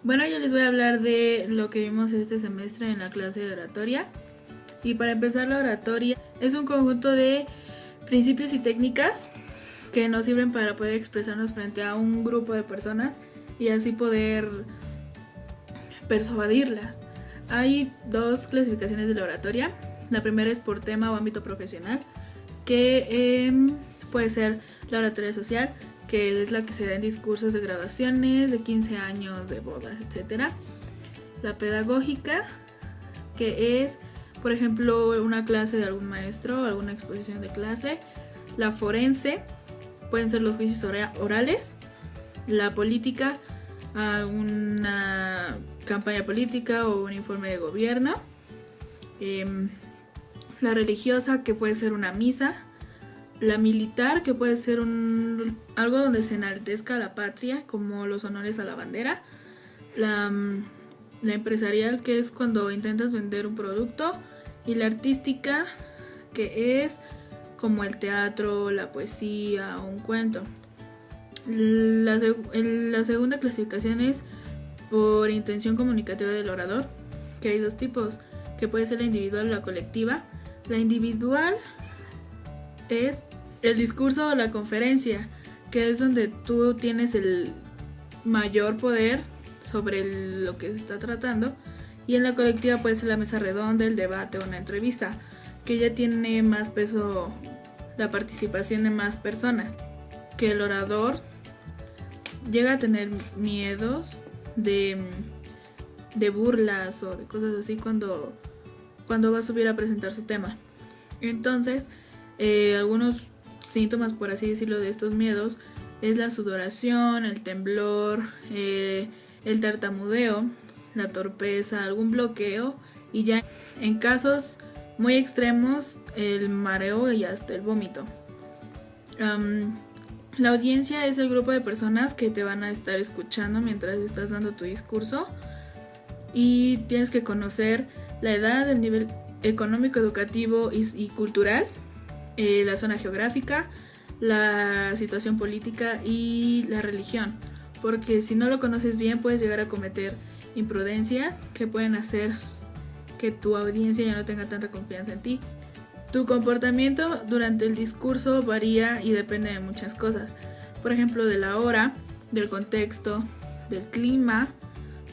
Bueno, yo les voy a hablar de lo que vimos este semestre en la clase de oratoria. Y para empezar, la oratoria es un conjunto de principios y técnicas que nos sirven para poder expresarnos frente a un grupo de personas y así poder persuadirlas. Hay dos clasificaciones de la oratoria. La primera es por tema o ámbito profesional, que puede ser la oratoria social, que es la que se da en discursos de graduaciones, de 15 años, de bodas, etc. La pedagógica, que es, por ejemplo, una clase de algún maestro, alguna exposición de clase. La forense, pueden ser los juicios orales. La política, una campaña política o un informe de gobierno. La religiosa, que puede ser una misa. La militar, que puede ser algo donde se enaltezca a la patria, como los honores a la bandera. La empresarial, que es cuando intentas vender un producto. Y la artística, que es como el teatro, la poesía o un cuento. La segunda clasificación es por intención comunicativa del orador, que hay dos tipos, que puede ser la individual o la colectiva. La individual es el discurso o la conferencia, que es donde tú tienes el mayor poder sobre lo que se está tratando. Y en la colectiva puede ser la mesa redonda, el debate o una entrevista, que ya tiene más peso la participación de más personas. Que el orador llega a tener miedos de burlas o de cosas así cuando va a subir a presentar su tema. Entonces, algunos síntomas, por así decirlo, de estos miedos es la sudoración, el temblor, el tartamudeo, la torpeza, algún bloqueo y ya en casos muy extremos el mareo y hasta el vómito. La audiencia es el grupo de personas que te van a estar escuchando mientras estás dando tu discurso y tienes que conocer la edad, el nivel económico, educativo y cultural, la zona geográfica, la situación política y la religión, porque si no lo conoces bien puedes llegar a cometer imprudencias que pueden hacer que tu audiencia ya no tenga tanta confianza en ti. Tu comportamiento durante el discurso varía y depende de muchas cosas, por ejemplo de la hora, del contexto, del clima,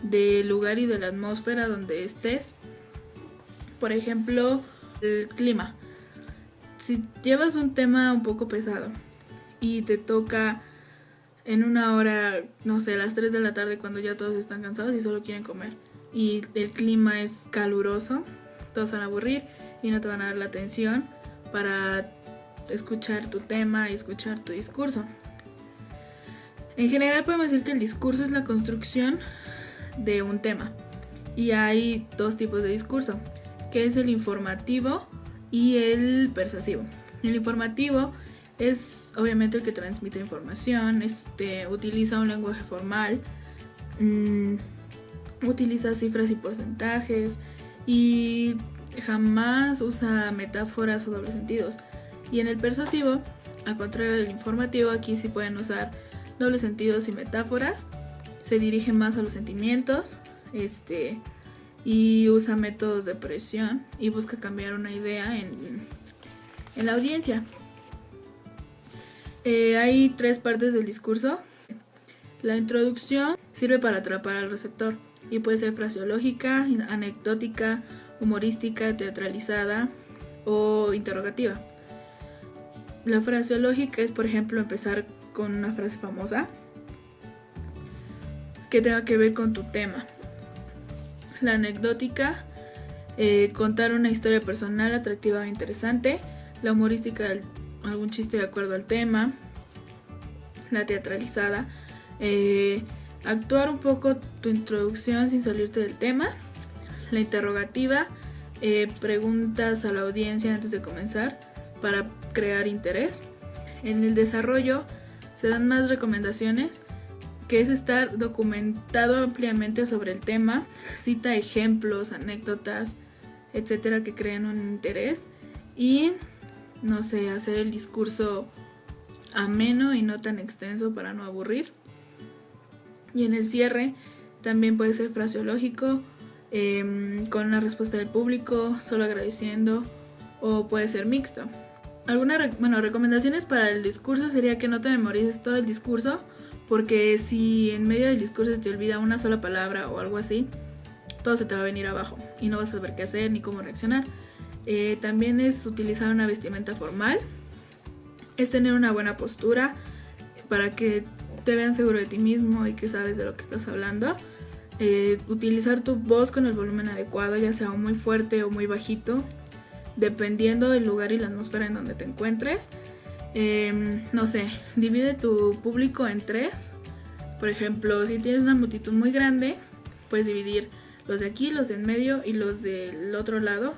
del lugar y de la atmósfera donde estés. Por ejemplo, el clima. Si llevas un tema un poco pesado y te toca en una hora, no sé, a las 3 de la tarde cuando ya todos están cansados y solo quieren comer, y el clima es caluroso, todos van a aburrir y no te van a dar la atención para escuchar tu tema y escuchar tu discurso. En general podemos decir que el discurso es la construcción de un tema y hay dos tipos de discurso, que es el informativo y el persuasivo. El informativo es obviamente el que transmite información, utiliza un lenguaje formal, utiliza cifras y porcentajes y jamás usa metáforas o dobles sentidos. Y en el persuasivo, al contrario del informativo, aquí sí pueden usar dobles sentidos y metáforas. Se dirige más a los sentimientos, y usa métodos de presión y busca cambiar una idea en la audiencia. Hay tres partes del discurso. La introducción sirve para atrapar al receptor y puede ser fraseológica, anecdótica, humorística, teatralizada o interrogativa. La fraseológica es, por ejemplo, empezar con una frase famosa que tenga que ver con tu tema. La anecdótica, contar una historia personal atractiva o interesante. La humorística, algún chiste de acuerdo al tema. La teatralizada, actuar un poco tu introducción sin salirte del tema. La interrogativa, preguntas a la audiencia antes de comenzar para crear interés. En el desarrollo se dan más recomendaciones, que es estar documentado ampliamente sobre el tema, cita ejemplos, anécdotas, etcétera, que creen un interés y, no sé, hacer el discurso ameno y no tan extenso para no aburrir. Y en el cierre También puede ser fraseológico, con una respuesta del público, solo agradeciendo, o puede ser mixto. Recomendaciones para el discurso sería que no te memorices todo el discurso, porque si en medio del discurso se te olvida una sola palabra o algo así, todo se te va a venir abajo y no vas a saber qué hacer ni cómo reaccionar. También es utilizar una vestimenta formal, es tener una buena postura para que te vean seguro de ti mismo y que sabes de lo que estás hablando. Utilizar tu voz con el volumen adecuado, ya sea muy fuerte o muy bajito, dependiendo del lugar y la atmósfera en donde te encuentres. Divide tu público en 3. Por ejemplo, si tienes una multitud muy grande, puedes dividir los de aquí, los de en medio y los del otro lado,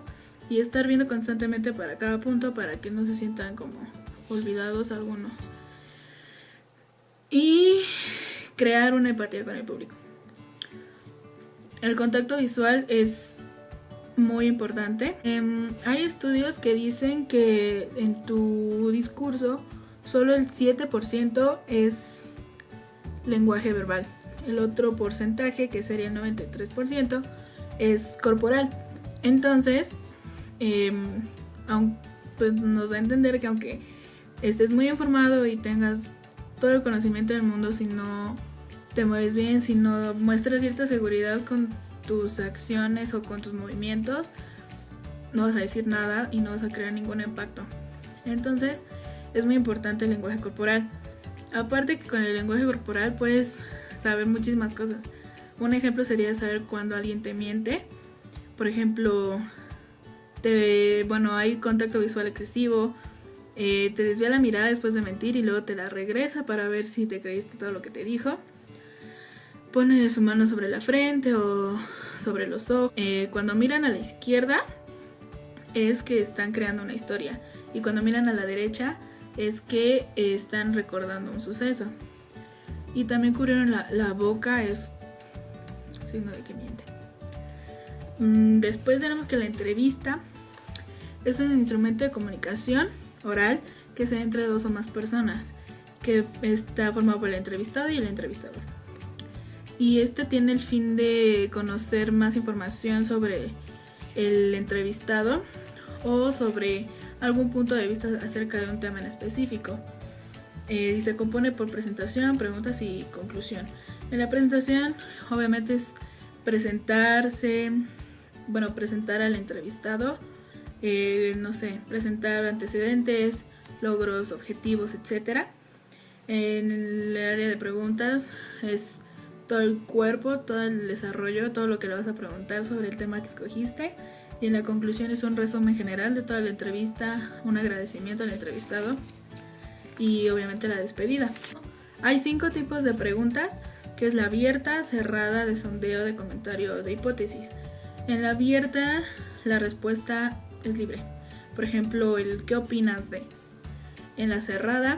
y estar viendo constantemente para cada punto para que no se sientan como olvidados algunos. Y crear una empatía con el público. El contacto visual es muy importante. Hay estudios que dicen que en tu discurso solo el 7% es lenguaje verbal. El otro porcentaje, que sería el 93%, es corporal. Entonces, pues nos da a entender que aunque estés muy informado y tengas todo el conocimiento del mundo, si no te mueves bien, si no muestras cierta seguridad con tus acciones o con tus movimientos, no vas a decir nada y no vas a crear ningún impacto. Entonces es muy importante el lenguaje corporal. Aparte que con el lenguaje corporal puedes saber muchísimas cosas. Un ejemplo sería saber cuando alguien te miente. Por ejemplo, hay contacto visual excesivo, te desvía la mirada después de mentir y luego te la regresa para ver si te creíste todo lo que te dijo. Pone su mano sobre la frente o sobre los ojos. Cuando miran a la izquierda es que están creando una historia, y cuando miran a la derecha es que están recordando un suceso. Y también cubrieron la boca, es signo de que miente. Después tenemos que la entrevista es un instrumento de comunicación oral que se da entre 2 o más personas, que está formado por el entrevistado y el entrevistador. Y este tiene el fin de conocer más información sobre el entrevistado o sobre algún punto de vista acerca de un tema en específico. Y se compone por presentación, preguntas y conclusión. En la presentación, obviamente, es presentar al entrevistado, presentar antecedentes, logros, objetivos, etc. En el área de preguntas es todo el cuerpo, todo el desarrollo, todo lo que le vas a preguntar sobre el tema que escogiste. Y en la conclusión es un resumen general de toda la entrevista, un agradecimiento al entrevistado y obviamente la despedida. Hay 5 tipos de preguntas, que es la abierta, cerrada, de sondeo, de comentario, de hipótesis. En la abierta la respuesta es libre. Por ejemplo, el ¿qué opinas de? En la cerrada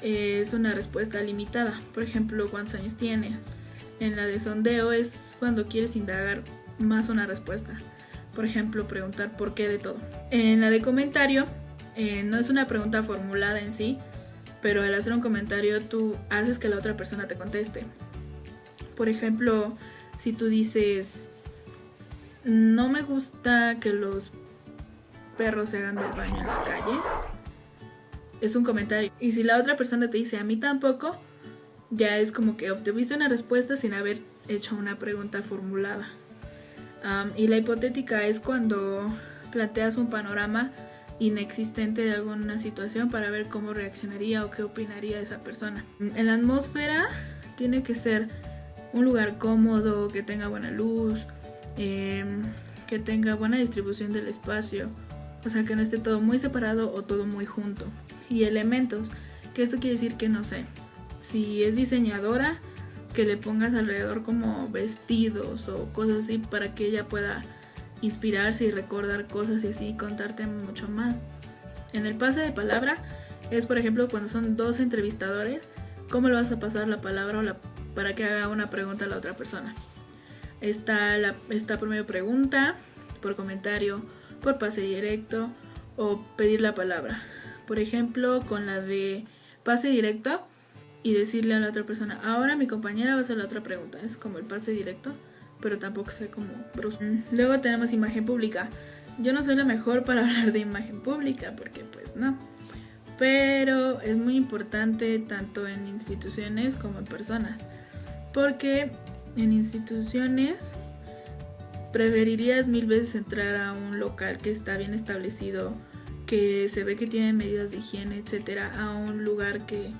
es una respuesta limitada. Por ejemplo, ¿cuántos años tienes? En la de sondeo es cuando quieres indagar más una respuesta. Por ejemplo, preguntar por qué de todo. En la de comentario no es una pregunta formulada en sí, pero al hacer un comentario tú haces que la otra persona te conteste. Por ejemplo, si tú dices, no me gusta que los perros se hagan del baño en la calle, es un comentario. Y si la otra persona te dice, a mí tampoco, ya es como que obtuviste una respuesta sin haber hecho una pregunta formulada. Y la hipotética es cuando planteas un panorama inexistente de alguna situación para ver cómo reaccionaría o qué opinaría esa persona. En la atmósfera tiene que ser un lugar cómodo, que tenga buena luz, que tenga buena distribución del espacio, o sea, que no esté todo muy separado o todo muy junto. Y elementos, que esto quiere decir que no sé, si es diseñadora, que le pongas alrededor como vestidos o cosas así para que ella pueda inspirarse y recordar cosas y así contarte mucho más. En el pase de palabra es, por ejemplo, cuando son 2 entrevistadores, ¿cómo le vas a pasar la palabra para que haga una pregunta a la otra persona? Está por medio pregunta, por comentario, por pase directo o pedir la palabra. Por ejemplo, con la de pase directo, y decirle a la otra persona, ahora mi compañera va a hacer la otra pregunta. Es como el pase directo, pero tampoco sea como brusco. Luego tenemos imagen pública. Yo no soy la mejor para hablar de imagen pública, porque pues no. Pero es muy importante tanto en instituciones como en personas. Porque en instituciones preferirías 1000 veces entrar a un local que está bien establecido, que se ve que tiene medidas de higiene, etcétera, a un lugar que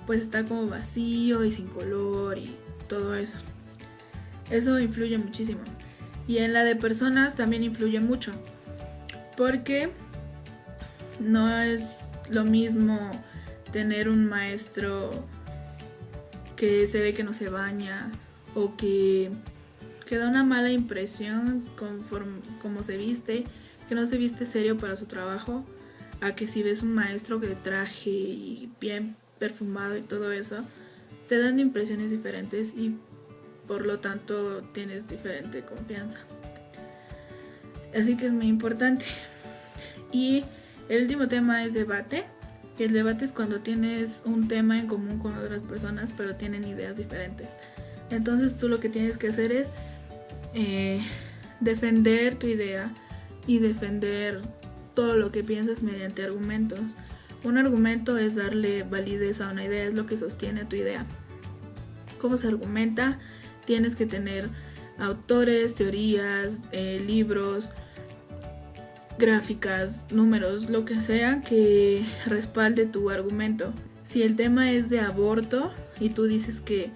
pues está como vacío y sin color y todo eso. Eso influye muchísimo. Y en la de personas también influye mucho, porque no es lo mismo tener un maestro que se ve que no se baña o que da una mala impresión conforme como se viste, que no se viste serio para su trabajo, a que si ves un maestro que traje y bien perfumado y todo eso, te dan impresiones diferentes y por lo tanto tienes diferente confianza. Así que es muy importante. Y el último tema es debate. El debate es cuando tienes un tema en común con otras personas pero tienen ideas diferentes. Entonces tú lo que tienes que hacer es defender tu idea y defender todo lo que piensas mediante argumentos. Un argumento es darle validez a una idea, es lo que sostiene tu idea. ¿Cómo se argumenta? Tienes que tener autores, teorías, libros, gráficas, números, lo que sea que respalde tu argumento. Si el tema es de aborto y tú dices que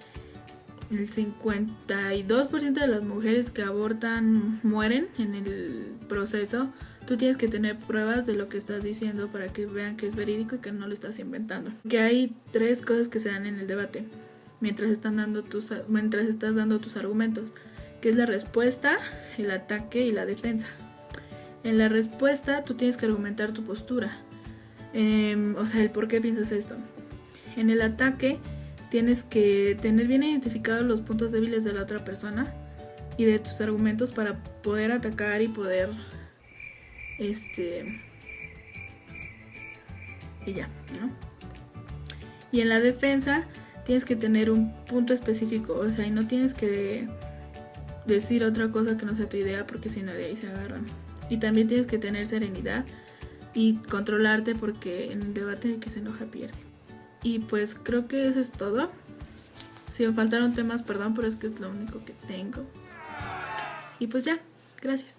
el 52% de las mujeres que abortan mueren en el proceso, tú tienes que tener pruebas de lo que estás diciendo para que vean que es verídico y que no lo estás inventando. Que hay 3 cosas que se dan en el debate mientras estás dando tus argumentos, que es la respuesta, el ataque y la defensa. En la respuesta tú tienes que argumentar tu postura, o sea, el por qué piensas esto. En el ataque tienes que tener bien identificados los puntos débiles de la otra persona y de tus argumentos para poder atacar y poder y ya, ¿no? Y en la defensa tienes que tener un punto específico, o sea, y no tienes que decir otra cosa que no sea tu idea, porque si no de ahí se agarran. Y también tienes que tener serenidad y controlarte, porque en el debate el que se enoja pierde. Y pues creo que eso es todo. Si me faltaron temas, perdón, pero es que es lo único que tengo. Y pues ya, gracias.